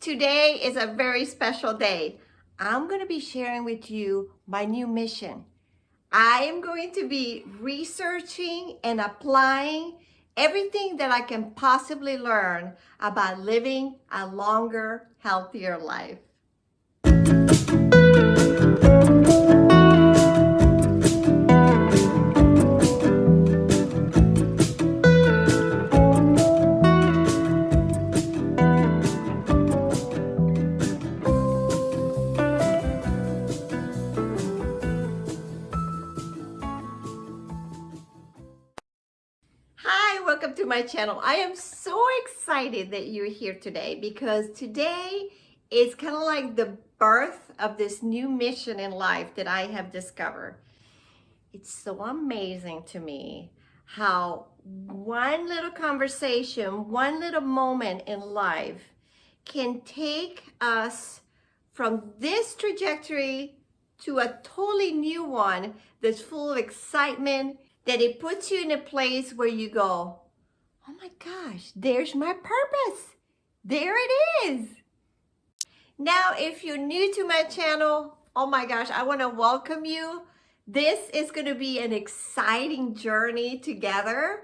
Today is a very special day. I'm going to be sharing with you my new mission. I am going to be researching and applying everything that I can possibly learn about living a longer, healthier life. Hi, welcome to my channel. I am so excited that you're here today because today is kind of like the birth of this new mission in life that I have discovered. It's so amazing to me how one little conversation, one little moment in life can take us from this trajectory to a totally new one that's full of excitement, that it puts you in a place where you go, oh my gosh, there's my purpose. There it is. Now, if you're new to my channel, oh my gosh, I want to welcome you. This is going to be an exciting journey together.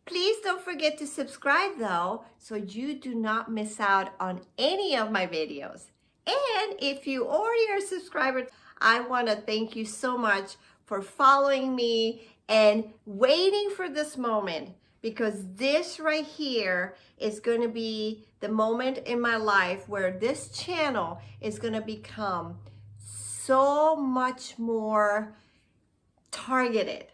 Please don't forget to subscribe though, so you do not miss out on any of my videos. And if you already are a subscriber, I want to thank you so much for following me and waiting for this moment, because this right here is going to be the moment in my life where this channel is going to become so much more targeted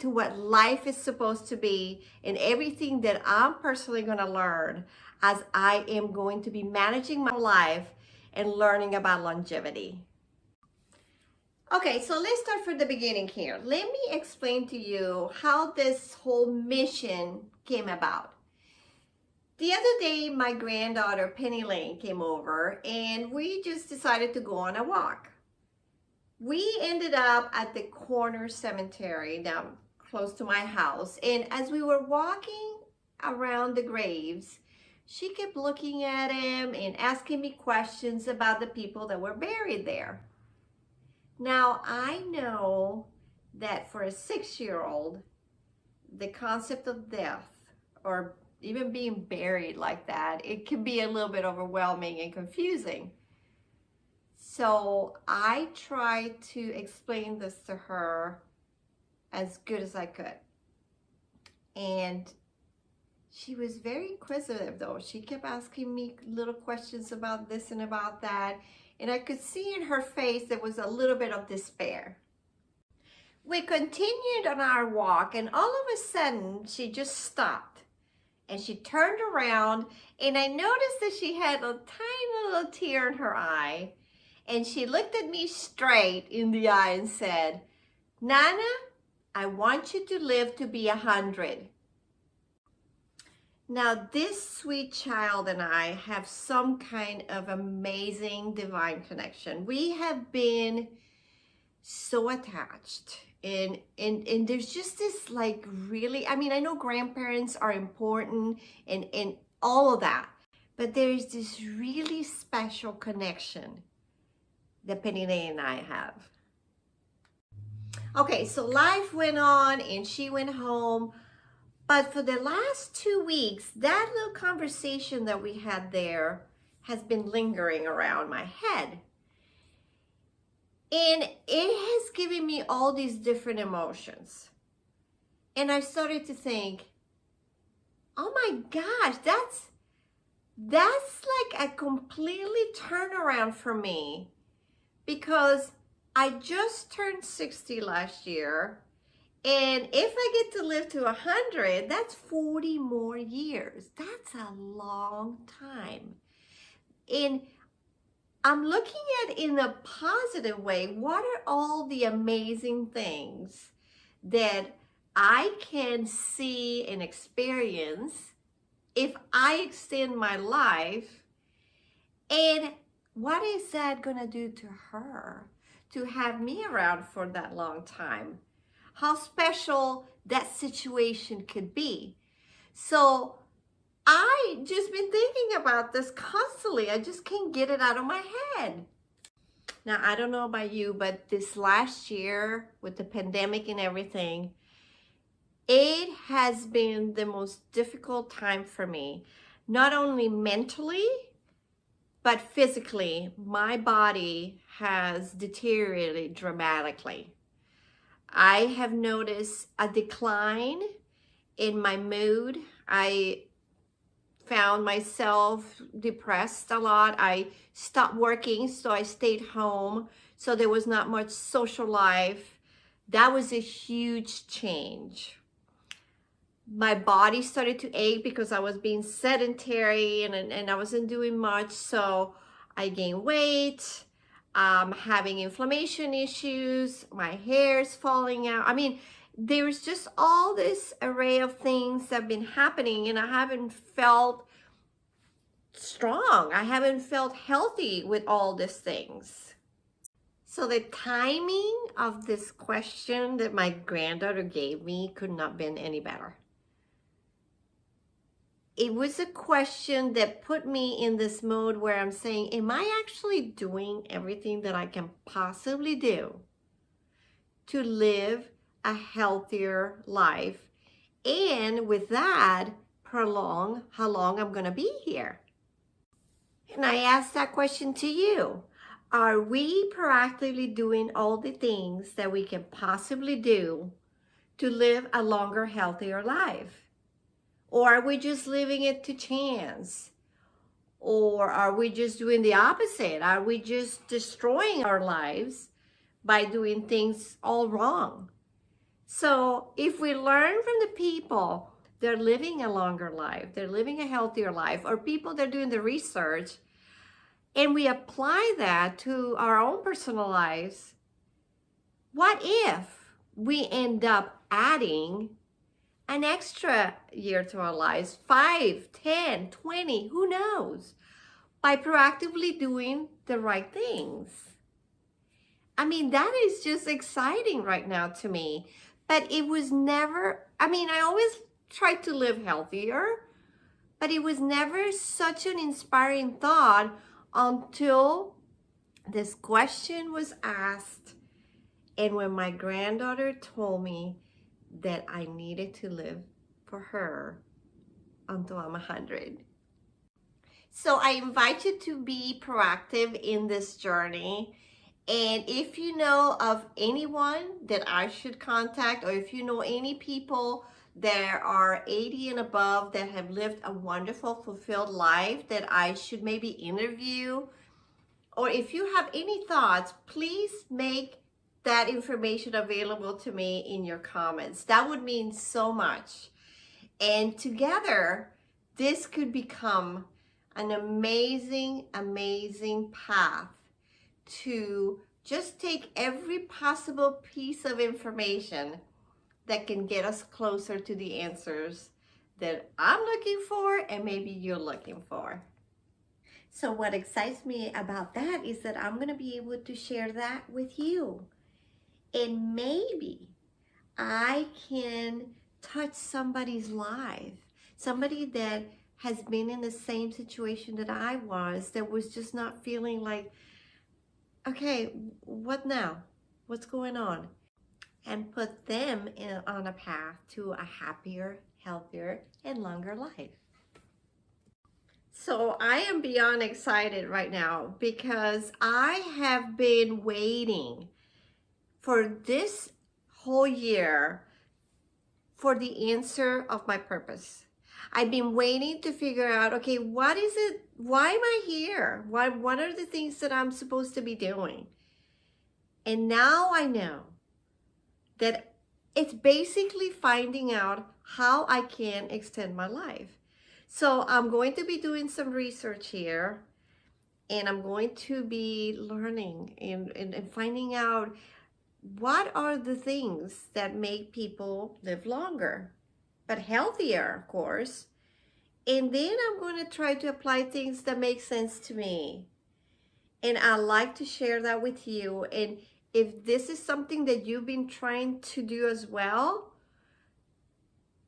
to what life is supposed to be and everything that I'm personally going to learn as I am going to be managing my life and learning about longevity. Okay, so let's start from the beginning here. Let me explain to you how this whole mission came about. The other day, my granddaughter, Penny Lane, came over and we just decided to go on a walk. We ended up at the corner cemetery down close to my house. And as we were walking around the graves, she kept looking at him and asking me questions about the people that were buried there. Now, I know that for a 6-year-old, the concept of death or even being buried like that, it can be a little bit overwhelming and confusing. So I tried to explain this to her as good as I could. And she was very inquisitive though. She kept asking me little questions about this and about that. And I could see in her face there was a little bit of despair. We continued on our walk and all of a sudden she just stopped and she turned around and I noticed that she had a tiny little tear in her eye, and she looked at me straight in the eye and said, "Nana, I want you to live to be 100. Now, this sweet child and I have some kind of amazing divine connection. We have been so attached. And there's just this like really, I mean, I know grandparents are important and all of that. But there's this really special connection that Penny Lane and I have. Okay, so life went on and she went home. But for the last 2 weeks, that little conversation that we had there has been lingering around my head. And it has given me all these different emotions. And I started to think, oh my gosh, that's like a completely turnaround for me, because I just turned 60 last year. And if I get to live to 100, that's 40 more years. That's a long time. And I'm looking at it in a positive way. What are all the amazing things that I can see and experience if I extend my life? And what is that going to do to her to have me around for that long time? How special that situation could be. So I just been thinking about this constantly. I just can't get it out of my head. Now, I don't know about you, but this last year with the pandemic and everything, it has been the most difficult time for me, not only mentally, but physically. My body has deteriorated dramatically. I have noticed a decline in my mood. I found myself depressed a lot. I stopped working, so I stayed home. So there was not much social life. That was a huge change. My body started to ache because I was being sedentary and I wasn't doing much. So I gained weight, having inflammation issues, my hair's falling out. I mean, there's just all this array of things that have been happening, and I haven't felt strong. I haven't felt healthy with all these things. So the timing of this question that my granddaughter gave me could not have been any better. It was a question that put me in this mode where I'm saying, am I actually doing everything that I can possibly do to live a healthier life? And with that, prolong how long I'm going to be here. And I ask that question to you. Are we proactively doing all the things that we can possibly do to live a longer, healthier life? Or are we just leaving it to chance? Or are we just doing the opposite? Are we just destroying our lives by doing things all wrong? So if we learn from the people that are living a longer life, they're living a healthier life, or people that are doing the research, and we apply that to our own personal lives, what if we end up adding an extra year to our lives, 5, 10, 20, who knows, by proactively doing the right things? I mean, that is just exciting right now to me. But it was never, I mean, I always tried to live healthier, but it was never such an inspiring thought until this question was asked, and when my granddaughter told me that I needed to live for her until I'm 100. So I invite you to be proactive in this journey. And if you know of anyone that I should contact, or if you know any people that are 80 and above that have lived a wonderful, fulfilled life that I should maybe interview, or if you have any thoughts, please make that information available to me in your comments. That would mean so much. And together, this could become an amazing, amazing path to just take every possible piece of information that can get us closer to the answers that I'm looking for and maybe you're looking for. So what excites me about that is that I'm going to be able to share that with you. And maybe I can touch somebody's life, somebody that has been in the same situation that I was, that was just not feeling like, okay, what now? What's going on? And put them on a path to a happier, healthier, and longer life. So I am beyond excited right now because I have been waiting for this whole year for the answer of my purpose. I've been waiting to figure out, okay, what is it? Why am I here? What are the things that I'm supposed to be doing? And now I know that it's basically finding out how I can extend my life. So I'm going to be doing some research here, and I'm going to be learning and finding out what are the things that make people live longer, but healthier, of course. And then I'm going to try to apply things that make sense to me. And I'd like to share that with you. And if this is something that you've been trying to do as well,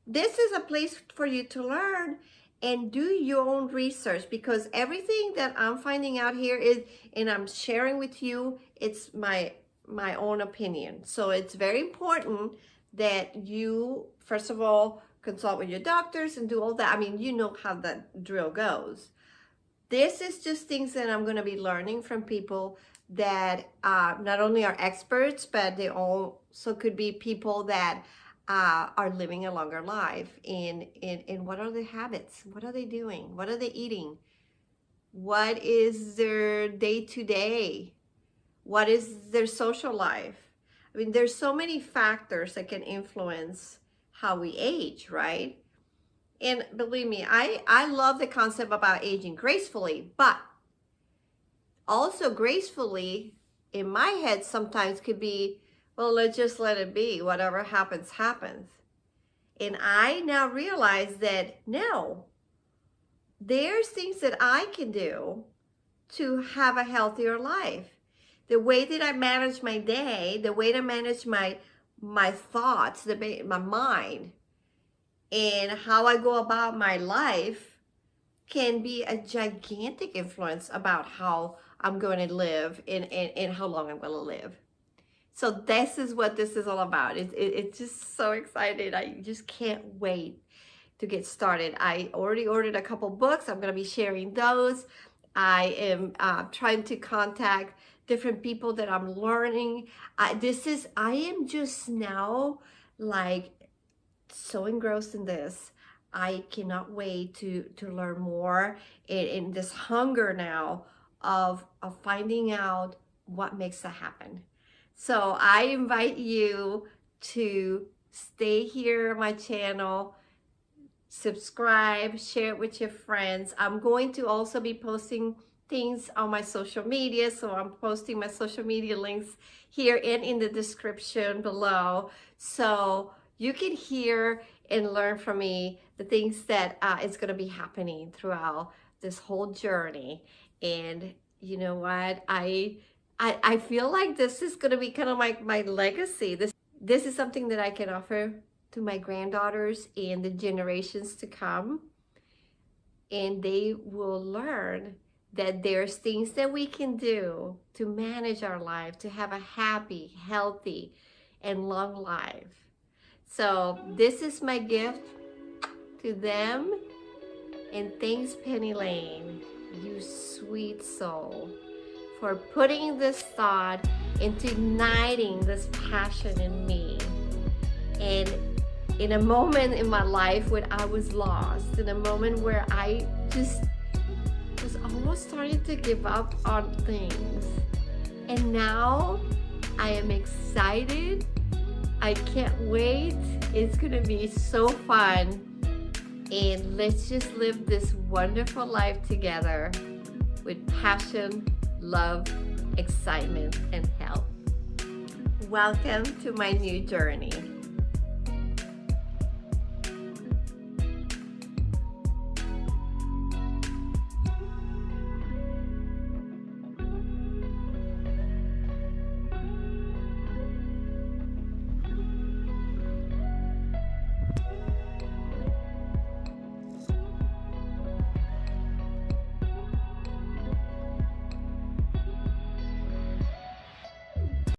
this is a place for you to learn. and do your own research, because everything that I'm finding out here is, and I'm sharing with you, it's my own opinion. So it's very important that you, first of all, consult with your doctors and do all that. I mean, you know how that drill goes. This is just things that I'm going to be learning from people that not only are experts, but they also could be people that are living a longer life. And what are their habits? What are they doing? What are they eating? What is their day-to-day? What is their social life? I mean, there's so many factors that can influence how we age, right? And believe me, I love the concept about aging gracefully, but also gracefully in my head sometimes could be, well, let's just let it be. Whatever happens, happens. And I now realize that no, there's things that I can do to have a healthier life. The way that I manage my day, the way to manage my thoughts, my mind, and how I go about my life can be a gigantic influence about how I'm going to live and how long I'm going to live. So this is what this is all about. It's just so excited. I just can't wait to get started. I already ordered a couple books. I'm going to be sharing those. I am trying to contact different people that I'm learning. I am just now like so engrossed in this. I cannot wait to learn more in this hunger now of finding out what makes that happen. So I invite you to stay here on my channel, subscribe, share it with your friends. I'm going to also be posting things on my social media, so I'm posting my social media links here and in the description below, so you can hear and learn from me the things that is going to be happening throughout this whole journey. And you know what, I feel like this is going to be kind of like my legacy. This is something that I can offer to my granddaughters and the generations to come, and they will learn that there's things that we can do to manage our life, to have a happy, healthy, and long life. So this is my gift to them. And thanks, Penny Lane, you sweet soul, for putting this thought into igniting this passion in me. And in a moment in my life when I was lost, in a moment where I just was almost starting to give up on things. And now I am excited. I can't wait. It's gonna be so fun. And let's just live this wonderful life together with passion, love, excitement, and health. Welcome to my new journey.